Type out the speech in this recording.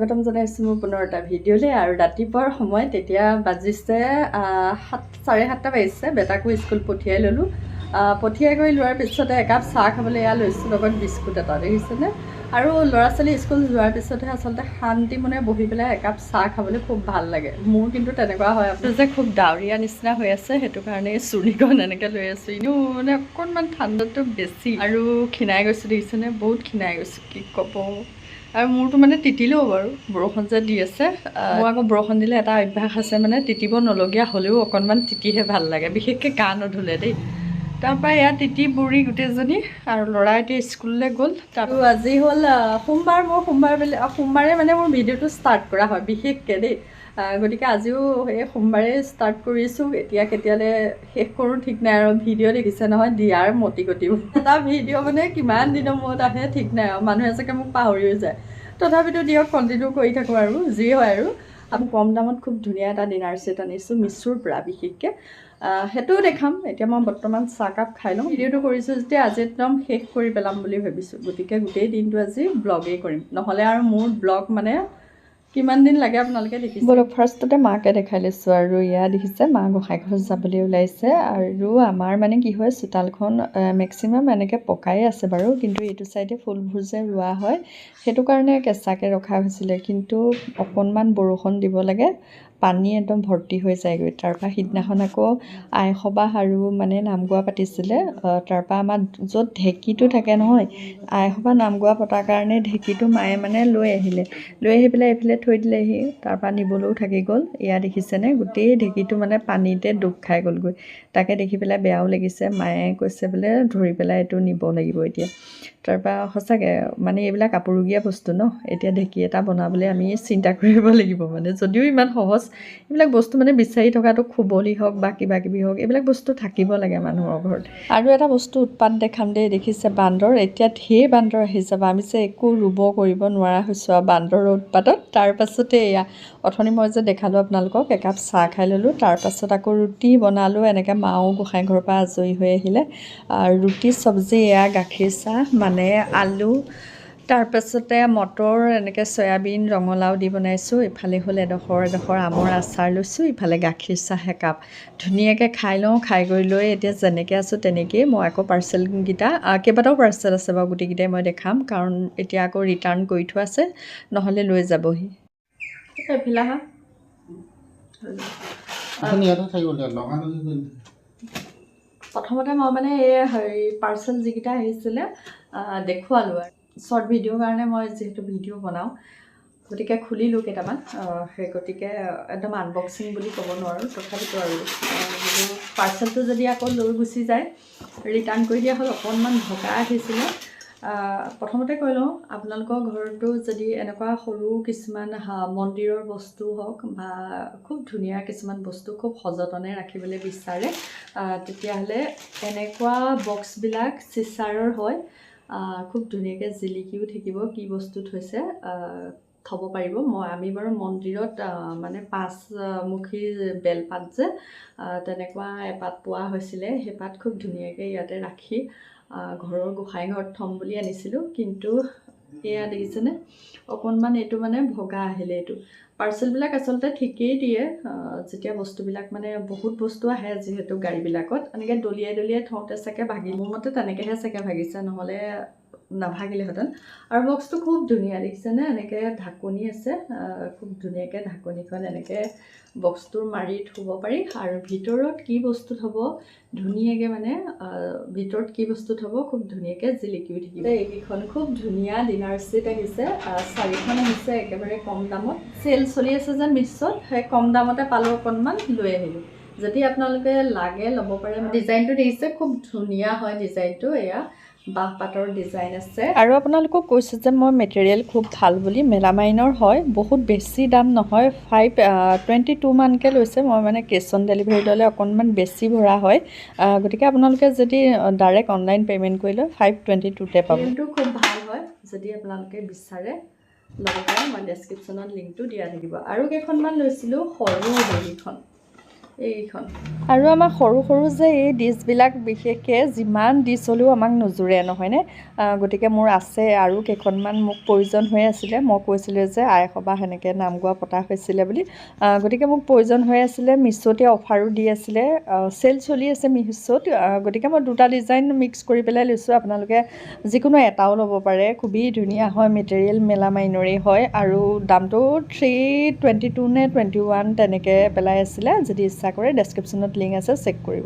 স্বাগতম জনাইছোঁ মোৰ পুনৰ এটা ভিডিঅ'লৈ। আৰু ৰাতিপুৱাৰ সময়ত তেতিয়া বাজিছে 7:30 বাজিছে। বেটাকো স্কুল পঠিয়াই ল'লোঁ। পঠিয়াই কৰি লোৱাৰ পিছতে একাপ চাহ খাবলৈ এয়া লৈছোঁ, লগত বিস্কুট এটা, দেখিছেনে? আৰু ল'ৰা ছোৱালী স্কুল যোৱাৰ পিছতহে আচলতে শান্তি মনে বহি পেলাই একাপ চাহ খাবলৈ খুব ভাল লাগে। মোৰ কিন্তু তেনেকুৱা হয়। আপোনাৰ যে খুব ডাৱৰীয়া নিচিনা হৈ আছে, সেইটো কাৰণে চুৰিখন এনেকৈ লৈ আছোঁ। এনেও মানে অকণমান ঠাণ্ডাটো বেছি আৰু ক্ষীণাই গৈছোঁ, দেখিছেনে? বহুত ক্ষীণাই গৈছোঁ, কি ক'ব। আৰু মোৰতো মানে তিতিলেও বাৰু, বৰষুণ যে দি আছে। মোৰ আকৌ বৰষুণ দিলে এটা অভ্যাস আছে, মানে তিতিব নলগীয়া হ'লেও অকণমান তিতিহে ভাল লাগে, বিশেষকৈ গা নুধুলে দেই। তাৰপৰা এয়া তিতি বুঢ়ী গোটেইজনী, আৰু ল'ৰা এতিয়া স্কুললৈ গ'ল। আৰু আজি হ'ল সোমবাৰ। মোৰ সোমবাৰে মানে মোৰ ভিডিঅ'টো ষ্টাৰ্ট কৰা হয় বিশেষকৈ দেই। গতিকে আজিও এই সোমবাৰে ষ্টাৰ্ট কৰিছোঁ। এতিয়া কেতিয়ালৈ শেষ কৰোঁ ঠিক নাই। আৰু ভিডিঅ' দেখিছে নহয়, দিয়াৰ মতি গতিও এটা ভিডিঅ' মানে কিমান দিনৰ মূৰত আহে ঠিক নাই, আৰু মানুহে চাগে মোক পাহৰিও যায়। তথাপিতো দিয়ক, কণ্টিনিউ কৰি থাকোঁ আৰু যি হয় আৰু। আমি কম দামত খুব ধুনীয়া এটা ডিনাৰ ছেট আনিছোঁ মিছোৰ পৰা বিশেষকৈ। সেইটোও দেখাম। এতিয়া মই বৰ্তমান চাহকাপ খাই লওঁ। ভিডিঅ'টো কৰিছোঁ যেতিয়া আজি একদম শেষ কৰি পেলাম বুলি ভাবিছোঁ। গতিকে গোটেই দিনটো আজি ব্লগেই কৰিম, নহ'লে আৰু মোৰ ব্লগ মানে কিমান দিন লাগে আপোনালোকে দেখিছে। বলক ফাৰ্ষ্টতে মাকে দেখাই লৈছোঁ। আৰু ইয়াত দেখিছে মা গোঁসাই ঘৰ যাবলৈ ওলাইছে। আৰু আমাৰ মানে কি হয়, চোতালখন মেক্সিমাম এনেকৈ পকাই আছে বাৰু, কিন্তু এইটো চাইডে ফুলবোৰ যে ৰোৱা হয়, সেইটো কাৰণে কেঁচাকৈ ৰখা হৈছিলে। কিন্তু অকণমান বৰষুণ দিব লাগে, পানী একদম ভৰ্তি হৈ যায়গৈ। তাৰপৰা সিদিনাখন আকৌ আইসবাহ আৰু মানে নাম গোৱা পাতিছিলে। তাৰপৰা আমাৰ য'ত ঢেঁকীটো থাকে নহয়, আইসবাহ নাম গোৱা পতাৰ কাৰণে ঢেঁকীটো মায়ে মানে লৈ আহি পেলাই এইফালে থৈ দিলেহি। তাৰপৰা নিবলৈও থাকি গ'ল। এয়া দেখিছেনে, গোটেই ঢেঁকীটো মানে পানীতে ডুব খাই গ'লগৈ। তাকে দেখি পেলাই বেয়াও লাগিছে। মায়ে কৈছে বোলে ধৰি পেলাই এইটো নিব লাগিব এতিয়া। তাৰপৰা সঁচাকৈ মানে এইবিলাক আপুৰুগীয়া বস্তু ন। এতিয়া ঢেঁকী এটা বনাবলৈ আমি চিন্তা কৰিব লাগিব, মানে যদিও ইমান সহজ। এইবিলাক বস্তু মানে বিচাৰি থকাটো, খুবলি হওক বা কিবা কিবি হওক, এইবিলাক বস্তু থাকিব লাগে মানুহৰ ঘৰত। আৰু এটা বস্তু উৎপাত দেখাম দেই, দেখিছে বান্দৰ। এতিয়া ঢেৰ বান্দৰ আহি যাব, আমি যে একো ৰুব কৰিব নোৱাৰা হৈছোঁ আৰু বান্দৰৰ উৎপাতত। তাৰপাছতে এয়া অথনি মই যে দেখালোঁ আপোনালোকক, একাপ চাহ খাই ল'লোঁ। তাৰপাছত আকৌ ৰুটি বনালোঁ। এনেকৈ মাও গোঁসাই ঘৰৰ পৰা আজৰি হৈ আহিলে। ৰুটি চব্জি, এয়া গাখীৰ চাহ, মানে আলু, তাৰপাছতে মটৰ, এনেকৈ চয়াবিন, ৰঙালাও দি বনাইছোঁ। ইফালে হ'ল এডোখৰ আমৰ আচাৰ লৈছোঁ, ইফালে গাখীৰ চাহ একাপ। ধুনীয়াকৈ খাই লওঁ। খাই কৰি লৈ এতিয়া যেনেকৈ আছোঁ তেনেকেই। মই আকৌ পাৰ্চেলকেইটা, কেইবাটাও পাৰ্চেল আছে বাৰু, গোটেইকেইটাই মই দেখাম, কাৰণ এতিয়া আকৌ ৰিটাৰ্ণ কৰি থোৱা আছে, নহ'লে লৈ যাবহি। এইফালে আহা। প্ৰথমতে মই মানে এই পাৰ্চেল যিকেইটা আহিছিলে দেখুৱালোঁ। আৰু শ্বৰ্ট ভিডিঅ'ৰ কাৰণে মই যিহেতু ভিডিঅ' বনাওঁ, গতিকে খুলিলোঁ কেইটামান। সেই গতিকে একদম আনবক্সিং বুলি ক'ব নোৱাৰোঁ, তথাপিতো আৰু পাৰ্চেলটো যদি আকৌ লৈ গুচি যায়, ৰিটাৰ্ণ কৰি দিয়া হ'ল। অকণমান ভগা আহিছিলে। প্ৰথমতে কৈ লওঁ, আপোনালোকৰ ঘৰতো যদি এনেকুৱা সৰু কিছুমান মন্দিৰৰ বস্তু হওক বা খুব ধুনীয়া কিছুমান বস্তু খুব সযতনে ৰাখিবলৈ বিচাৰে, তেতিয়াহ'লে এনেকুৱা বক্সবিলাক চিচাৰৰ হয়। খুব ধুনীয়াকৈ জিলিকিও থাকিব, কি বস্তু থৈছে থ'ব পাৰিব। আমি বাৰু মন্দিৰত মানে 5মুখী বেলপাত যে তেনেকুৱা এপাত পোৱা হৈছিলে, সেই পাত খুব ধুনীয়াকৈ ইয়াতে ৰাখি ঘৰৰ গোঁসাই ঘৰত থ'ম বুলি আনিছিলোঁ। কিন্তু এয়া দেখিছেনে, অকণমান এইটো মানে ভগা আহিলে। এইটো পাৰ্চেলবিলাক আচলতে ঠিকেই দিয়ে, যেতিয়া বস্তুবিলাক মানে বহুত বস্তু আহে যিহেতু গাড়ীবিলাকত, এনেকৈ দলিয়াই থওঁতে চাগে ভাগি, মোৰ মতে তেনেকৈহে চাগে ভাগিছে, নহ'লে নাভাগিলেহেঁতেন। আৰু বক্সটো খুব ধুনীয়া, দেখিছেনে? এনেকৈ ঢাকনি আছে, খুব ধুনীয়াকৈ ঢাকনিখন এনেকৈ বক্সটোৰ মাৰি থ'ব পাৰি। আৰু ভিতৰত কি বস্তু থ'ব, ধুনীয়াকৈ মানে ভিতৰত কি বস্তু থ'ব খুব ধুনীয়াকৈ জিলিকিও থাকিব। এইকেইখন খুব ধুনীয়া ডিনাৰ ছেট আহিছে। 4খন আহিছে একেবাৰে কম দামত। চেল চলি আছে যে মিছত, সেই কম দামতে পালোঁ, অকণমান লৈ আহিলোঁ। যদি আপোনালোকে লাগে ল'ব পাৰে। ডিজাইনটো দেখিছে, খুব ধুনীয়া হয় ডিজাইনটো। এয়া বাঁহপাতৰ ডিজাইন আছে। আৰু আপোনালোকক কৈছোঁ যে মই মেটেৰিয়েল খুব ভাল বুলি। মেলামাইনৰ হয়, বহুত বেছি দাম নহয়, 522 মানকৈ লৈছে। মই মানে কেছ অন ডেলিভাৰী ল'লে অকণমান বেছি ভৰা হয়, গতিকে আপোনালোকে যদি ডাইৰেক্ট অনলাইন পে'মেণ্ট কৰি লয় 522তে পাব। মেটেৰিয়েলটো খুব ভাল হয়, যদি আপোনালোকে বিচাৰে ল'ব পাৰে। মই ডেছক্ৰিপশ্যনত লিংকটো দিয়া থাকিব। আৰু কেইখনমান লৈছিলোঁ সৰু বেগীখন, এইখন আৰু আমাক সৰু সৰু যে এই ডিছবিলাক বিশেষকৈ যিমান ডিছ হ'লেও আমাক নোজোৰে নহয়নে। গতিকে মোৰ আছে আৰু কেইখনমান মোক প্ৰয়োজন হৈ আছিলে। মই কৈছিলোঁ যে আই সবাহ সেনেকৈ নাম গোৱা পতা হৈছিলে বুলি, গতিকে মোক প্ৰয়োজন হৈ আছিলে। মিছ'তে অফাৰো দি আছিলে, চেল চলি আছে মিছ'ত। গতিকে মই দুটা ডিজাইন মিক্স কৰি পেলাই লৈছোঁ। আপোনালোকে যিকোনো এটাও ল'ব পাৰে, খুবেই ধুনীয়া হয়, মেটেৰিয়েল মেলামাইনৰে হয় আৰু দামটো 322 নে 21 তেনেকৈ পেলাই আছিলে। যদি ইচ্ছা কৰে ডেছক্ৰিপশ্যনত লিংক আছে, চেক কৰিব।